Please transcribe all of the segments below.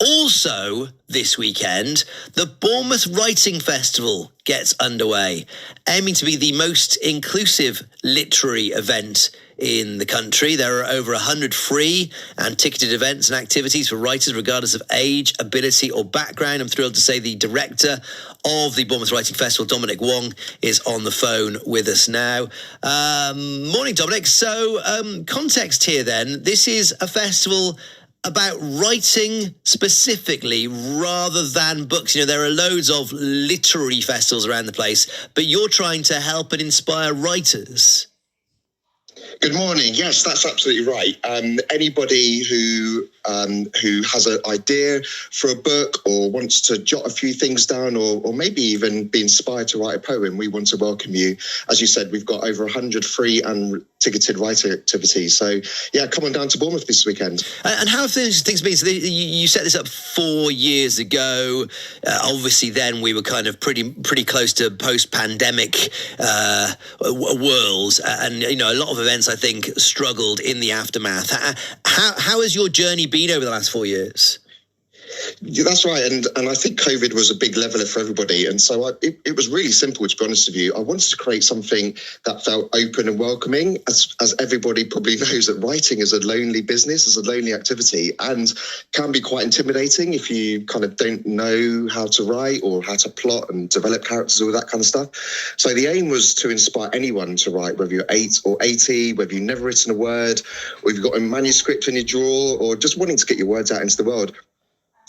Also, this weekend, the Bournemouth Writing Festival gets underway, aiming to be the most inclusive literary event in the country. There are over 100 free and ticketed events and activities for writers regardless of age, ability or background. I'm thrilled to say the director of the Bournemouth Writing Festival, Dominic Wong, is on the phone with us now. Morning, Dominic. So, context here then. This is a festival about writing specifically rather than books. You know, there are loads of literary festivals around the place, but you're trying to help and inspire writers. Good morning. Yes, that's absolutely right. Anybody who has an idea for a book or wants to jot a few things down or maybe even be inspired to write a poem, we want to welcome you. As you said, we've got over 100 free and ticketed writing activities. So, yeah, come on down to Bournemouth this weekend. And how have things been? So you set this up 4 years ago. Obviously, then we were kind of pretty close to post-pandemic world. And, you know, a lot of events, I think, struggled in the aftermath. How has your journey been over the last 4 years? Yeah, that's right. And I think COVID was a big leveler for everybody. And so it was really simple, to be honest with you. I wanted to create something that felt open and welcoming. As everybody probably knows, that writing is a lonely business, is a lonely activity, and can be quite intimidating if you kind of don't know how to write or how to plot and develop characters, all that kind of stuff. So the aim was to inspire anyone to write, whether you're 8 or 80, whether you've never written a word, or you've got a manuscript in your drawer, or just wanting to get your words out into the world.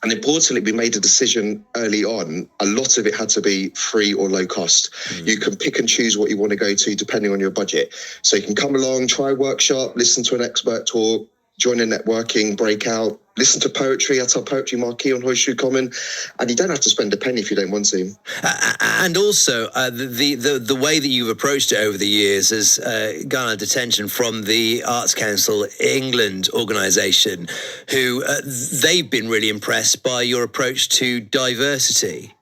And importantly, we made a decision early on. A lot of it had to be free or low cost. You can pick and choose what you want to go to depending on your budget. So you can come along, try a workshop, listen to an expert talk, join a networking breakout, listen to poetry at our poetry marquee on Horseshoe Common, and you don't have to spend a penny if you don't want to. And also, the way that you've approached it over the years has garnered attention from the Arts Council England organisation, who they've been really impressed by your approach to diversity.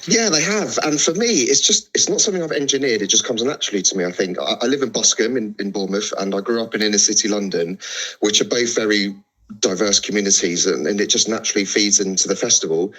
Yeah, they have. And for me, it's not something I've engineered. It just comes naturally to me, I think. I live in Boscombe in Bournemouth, and I grew up in inner city London, which are both very diverse communities, and it just naturally feeds into the festival.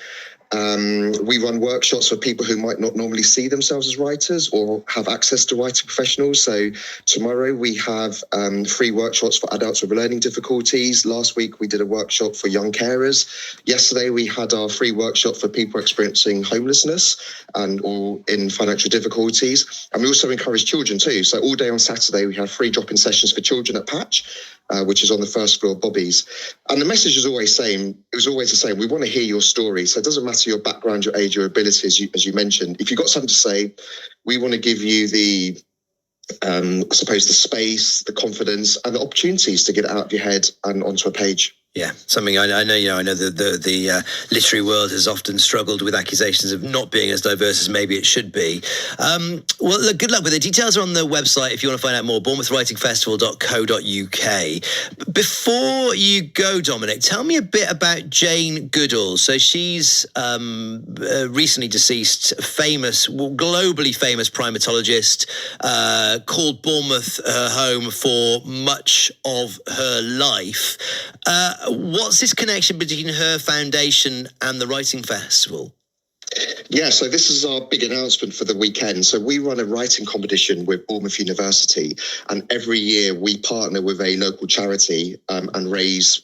We run workshops for people who might not normally see themselves as writers or have access to writing professionals. So tomorrow we have free workshops for adults with learning difficulties. Last week we did a workshop for young carers. Yesterday we had our free workshop for people experiencing homelessness or in financial difficulties. And we also encourage children too. So all day on Saturday we have free drop-in sessions for children at Patch, which is on the first floor of Bobby's. And the message is always the same. It was always the same. We want to hear your story. So it doesn't matter your background, your age, your abilities, as you mentioned. If you've got something to say, we want to give you the, I suppose, the space, the confidence and the opportunities to get it out of your head and onto a page. Yeah, something I know. I know the literary world has often struggled with accusations of not being as diverse as maybe it should be. Well, look, good luck with it. Details are on the website if you want to find out more. bournemouthwritingfestival.co.uk. Before you go, Dominic, tell me a bit about Jane Goodall. So she's recently deceased, globally famous primatologist, called Bournemouth her home for much of her life. What's this connection between her foundation and the Writing Festival? Yeah, so this is our big announcement for the weekend. So we run a writing competition with Bournemouth University, and every year we partner with a local charity and raise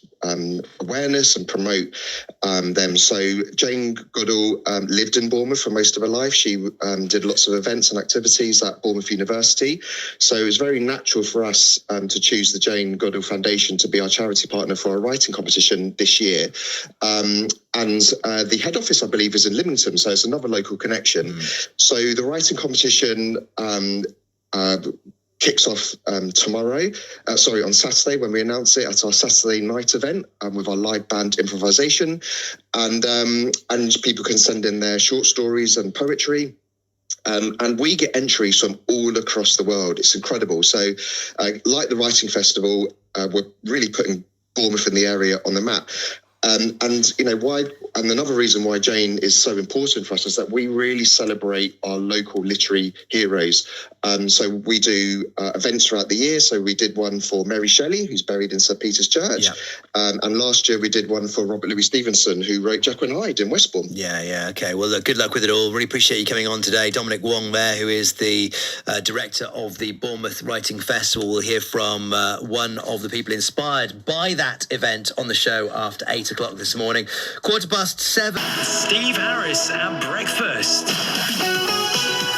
awareness and promote them. So Jane Goodall lived in Bournemouth for most of her life. She did lots of events and activities at Bournemouth University. So it was very natural for us to choose the Jane Goodall Foundation to be our charity partner for our writing competition this year. And the head office, I believe, is in Lymington, so it's another local connection. So the writing competition kicks off on Saturday, when we announce it at our Saturday night event with our live band improvisation, and people can send in their short stories and poetry. And we get entries from all across the world. It's incredible. So like the Writing Festival, we're really putting Bournemouth in the area on the map. And you know why? And another reason why Jane is so important for us is that we really celebrate our local literary heroes. So we do events throughout the year. So we did one for Mary Shelley, who's buried in St. Peter's Church. And last year we did one for Robert Louis Stevenson, who wrote Jekyll and Hyde in Westbourne. Yeah. Okay. Well, look, good luck with it all. Really appreciate you coming on today. Dominic Wong there, who is the director of the Bournemouth Writing Festival. We'll hear from one of the people inspired by that event on the show after 8 o'clock this morning. 7:15. Steve Harris at breakfast.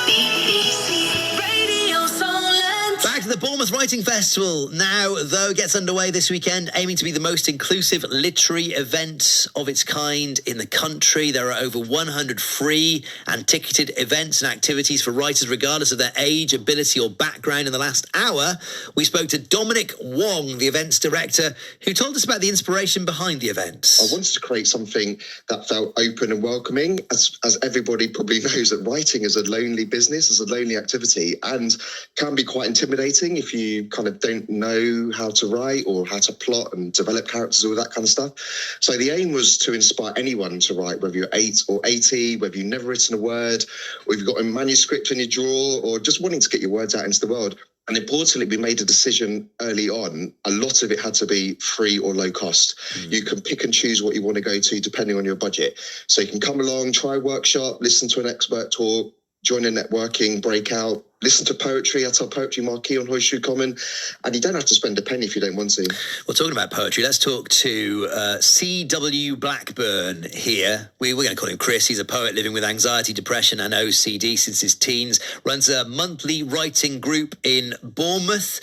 BBC Radio Solent. Back to the Bournemouth Writing Festival now, though, gets underway this weekend, aiming to be the most inclusive literary event of its kind in the country. There are over 100 free and ticketed events and activities for writers, regardless of their age, ability or background. In the last hour, we spoke to Dominic Wong, the events director, who told us about the inspiration behind the event. I wanted to create something that felt open and welcoming. As everybody probably knows, that writing is a lonely business, is a lonely activity, and can be quite intimidating if you kind of don't know how to write or how to plot and develop characters, all that kind of stuff. So the aim was to inspire anyone to write, whether you're 8 or 80, whether you've never written a word, or you've got a manuscript in your drawer, or just wanting to get your words out into the world. And importantly, we made a decision early on. A lot of it had to be free or low cost. You can pick and choose what you want to go to depending on your budget. So you can come along, try a workshop, listen to an expert talk, join a networking breakout, listen to poetry at our poetry marquee on Horseshoe Common, and you don't have to spend a penny if you don't want to. Well, talking about poetry, let's talk to C.W. Blackburn here. We're going to call him Chris. He's a poet living with anxiety, depression and OCD since his teens. Runs a monthly writing group in Bournemouth.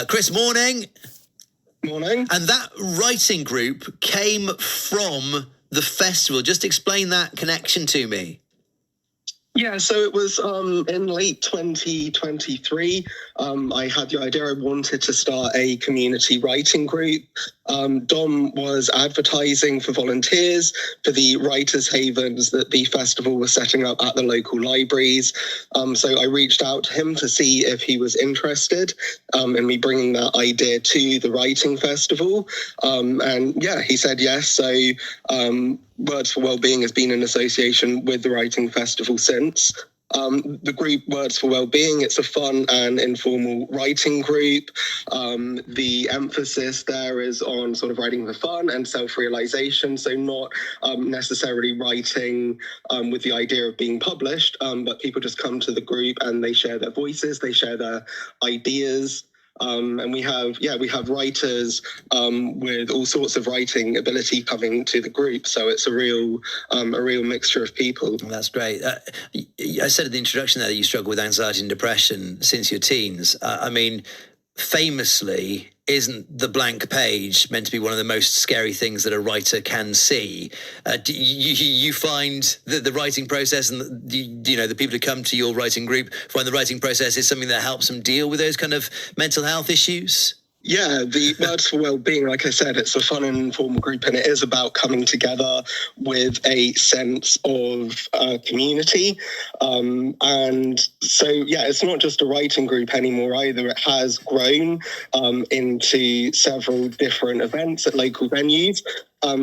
Chris, morning. Morning. And that writing group came from the festival. Just explain that connection to me. Yeah, so it was in late 2023. I had the idea I wanted to start a community writing group. Dom was advertising for volunteers for the writers' havens that the festival was setting up at the local libraries. So I reached out to him to see if he was interested in me bringing that idea to the writing festival. And yeah, he said yes. So Words for Wellbeing has been in association with the Writing Festival since. The group Words for Wellbeing, it's a fun and informal writing group. The emphasis there is on sort of writing for fun and self-realization, so not necessarily writing with the idea of being published, but people just come to the group and they share their voices, they share their ideas. And we have writers with all sorts of writing ability coming to the group. So it's a real mixture of people. Well, that's great. I said in the introduction there that you struggle with anxiety and depression since your teens. I mean, famously, isn't the blank page meant to be one of the most scary things that a writer can see? Do you find that the writing process and the people who come to your writing group find the writing process is something that helps them deal with those kind of mental health issues? Yeah, the Words for Wellbeing, like I said, it's a fun and informal group, and it is about coming together with a sense of community. And so, yeah, it's not just a writing group anymore either. It has grown into several different events at local venues.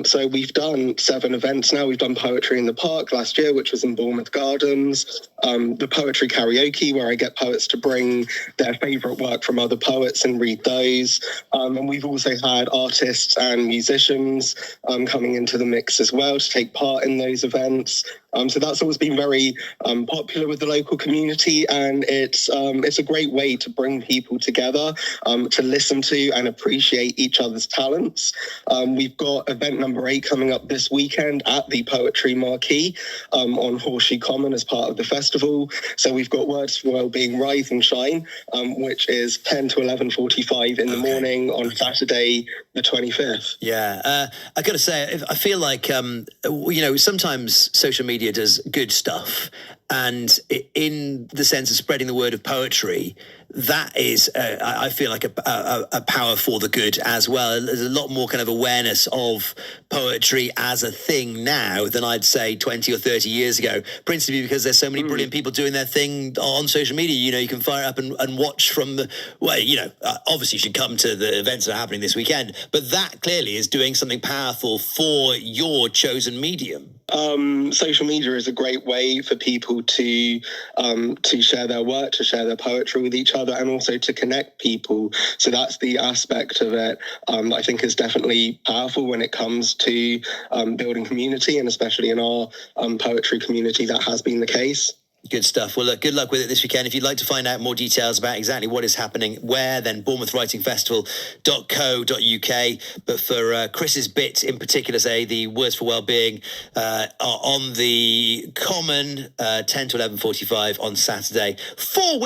So we've done 7 events now. We've done Poetry in the Park last year, which was in Bournemouth Gardens. The Poetry Karaoke, where I get poets to bring their favourite work from other poets and read those. And we've also had artists and musicians coming into the mix as well to take part in those events. So that's always been very popular with the local community, and it's a great way to bring people together, to listen to and appreciate each other's talents. We've got event number 8 coming up this weekend at the Poetry Marquee on Horseshoe Common as part of the festival. So we've got Words for Wellbeing Rise and Shine, which is 10 to 11:45 in the morning on Saturday the 25th. Yeah, I got to say, I feel like sometimes social media does good stuff, and in the sense of spreading the word of poetry, that is, I feel like a power for the good as well. There's a lot more kind of awareness of poetry as a thing now than I'd say 20 or 30 years ago, principally because there's so many brilliant people doing their thing on social media. You know, you can fire it up and watch from the, well, you know, obviously you should come to the events that are happening this weekend, but that clearly is doing something powerful for your chosen medium. Social media is a great way for people to share their work, to share their poetry with each other, and also to connect people. So that's the aspect of it I think is definitely powerful when it comes to building community, and especially in our poetry community, that has been the case. Good stuff. Well, look, good luck with it this weekend. If you'd like to find out more details about exactly what is happening where, then bournemouthwritingfestival.co.uk. But for Chris's bit in particular, say the Words for Wellbeing are on the Common 10 to 11:45 on Saturday. 4